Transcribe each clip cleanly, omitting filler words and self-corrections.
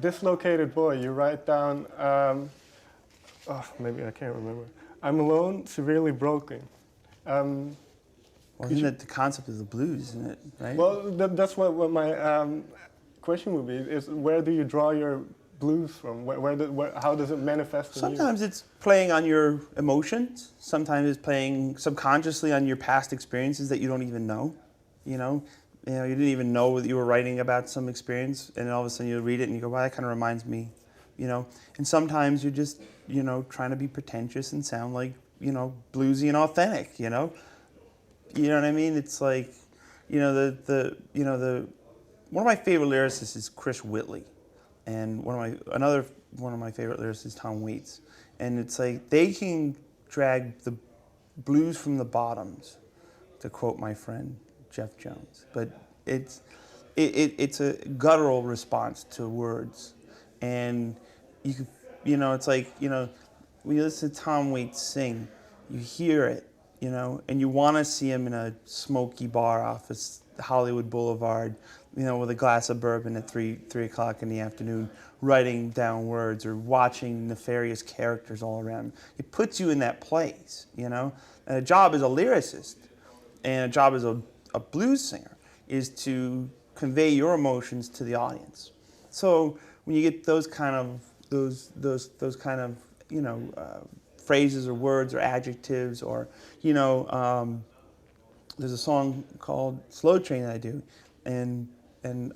Dislocated Boy, you write down, oh, maybe I can't remember. I'm alone, severely broken. Um, Well, could isn't you, it the concept of the blues, isn't it? Right? well, that's what my question would be, is where do you draw your blues from? How does it manifest in you? Sometimes it's playing on your emotions. Sometimes it's playing subconsciously on your past experiences that you don't even know. You know, you didn't even know that you were writing about some experience, and all of a sudden you read it and you go, "Wow, that kind of reminds me." You know, and sometimes you're just, trying to be pretentious and sound like, bluesy and authentic. You know what I mean? It's like, the one of my favorite lyricists is Chris Whitley, and another one of my favorite lyricists is Tom Waits, and it's like they can drag the blues from the bottoms, to quote my friend Jeff Jones, but it's a guttural response to words, and you could, it's like, when you listen to Tom Waits sing, you hear it, and you want to see him in a smoky bar off of Hollywood Boulevard, with a glass of bourbon at 3 o'clock in the afternoon, writing down words or watching nefarious characters all around. It puts you in that place, And a job as a lyricist and a job as a blues singer is to convey your emotions to the audience. So when you get those kind of phrases or words or adjectives, or there's a song called Slow Train that I do, and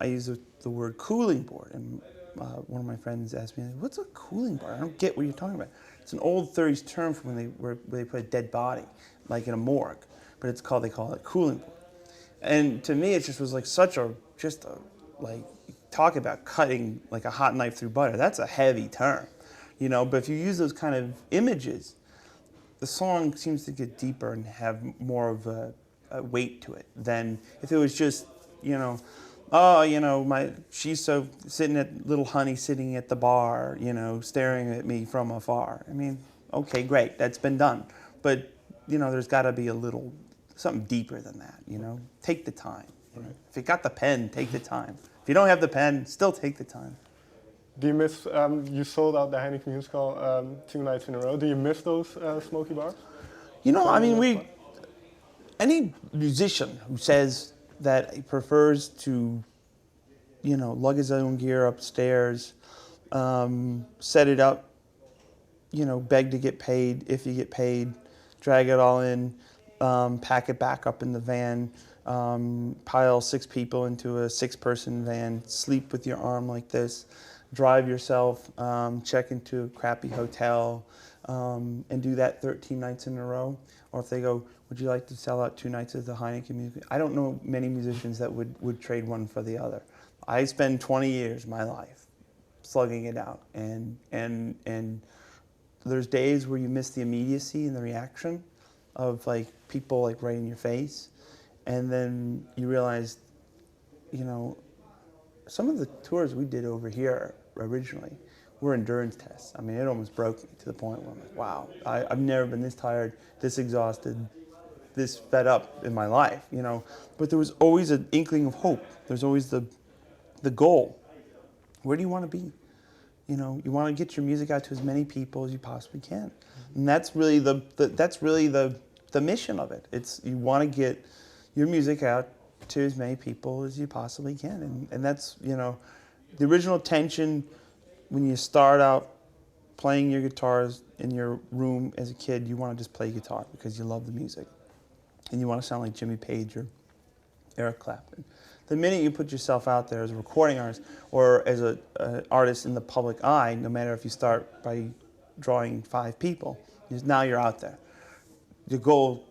I use the word cooling board, and one of my friends asked me, "What's a cooling board? I don't get what you're talking about." It's an old 30s term for where they put a dead body, like in a morgue, but they call it cooling board. And to me, it just was like like, talk about cutting like a hot knife through butter. That's a heavy term, But if you use those kind of images, the song seems to get deeper and have more of a weight to it than if it was just, oh, she's so sitting at little honey sitting at the bar, staring at me from afar. I mean, okay, great, that's been done, but there's got to be something deeper than that. Take the time. Right. If you got the pen, take the time. If you don't have the pen, still take the time. Do you miss, you sold out the Heineken Music Hall 2 nights in a row. Do you miss those smoky bars? I mean, any musician who says that he prefers to, lug his own gear upstairs, set it up, beg to get paid if you get paid, drag it all in, pack it back up in the van, pile 6 people into a 6-person van, sleep with your arm like this, drive yourself, check into a crappy hotel, and do that 13 nights in a row. Or if they go, would you like to sell out 2 nights of the Heineken Music? I don't know many musicians that would trade one for the other. I spend 20 years of my life slugging it out, and there's days where you miss the immediacy and the reaction of like people like right in your face, and then you realize, some of the tours we did over here originally were endurance tests. I mean, it almost broke me to the point where I'm like, wow, I've never been this tired, this exhausted, this fed up in my life, But there was always an inkling of hope. There's always the goal. Where do you want to be? You want to get your music out to as many people as you possibly can, and that's really the mission of it. It's you want to get your music out to as many people as you possibly can, and that's the original tension when you start out playing your guitars in your room as a kid. You want to just play guitar because you love the music, and you want to sound like Jimmy Page or Eric Clapton. The minute you put yourself out there as a recording artist or as an artist in the public eye, no matter if you start by drawing 5 people, now you're out there. The goal,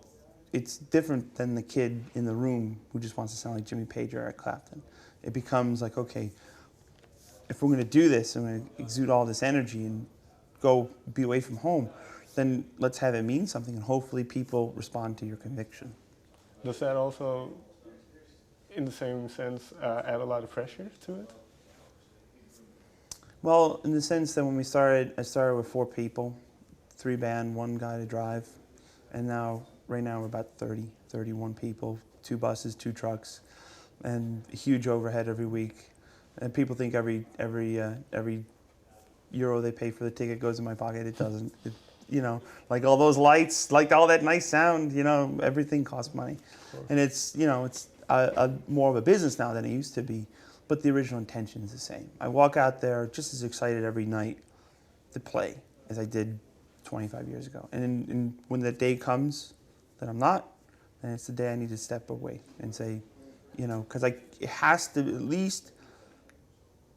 it's different than the kid in the room who just wants to sound like Jimmy Page or Eric Clapton. It becomes like, okay, if we're going to do this, I'm going to exude all this energy and go be away from home, then let's have it mean something, and hopefully people respond to your conviction. Does that also, in the same sense, add a lot of pressure to it? Well, in the sense that when I started with 4 people, 3 band, 1 guy to drive, and right now we're about 30, 31 people, 2 buses, 2 trucks, and a huge overhead every week. And people think every euro they pay for the ticket goes in my pocket. It doesn't. You know, like all those lights, like all that nice sound, you know, everything costs money. And it's, you know, it's more of a business now than it used to be, but the original intention is the same. I walk out there just as excited every night to play as I did 25 years ago. And when that day comes that I'm not, then it's the day I need to step away and say, you know, because it has to, at least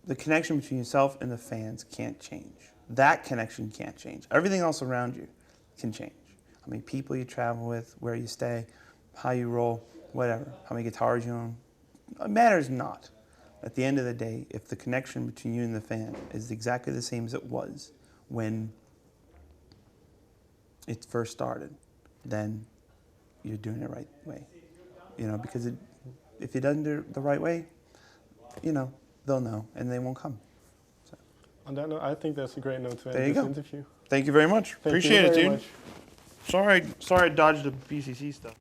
the connection between yourself and the fans can't change. That connection can't change. Everything else around you can change. How many people you travel with, where you stay, how you roll, whatever, how many guitars you own. It matters not. At the end of the day, if the connection between you and the fan is exactly the same as it was when it first started, then you're doing it the right way. You know, because if you don't do it the right way, you know, they'll know and they won't come. So. On that note, I think that's a great note to There end you this go. interview. Thank you very much. Thank Appreciate you it, very dude. much. Sorry I dodged the BCC stuff.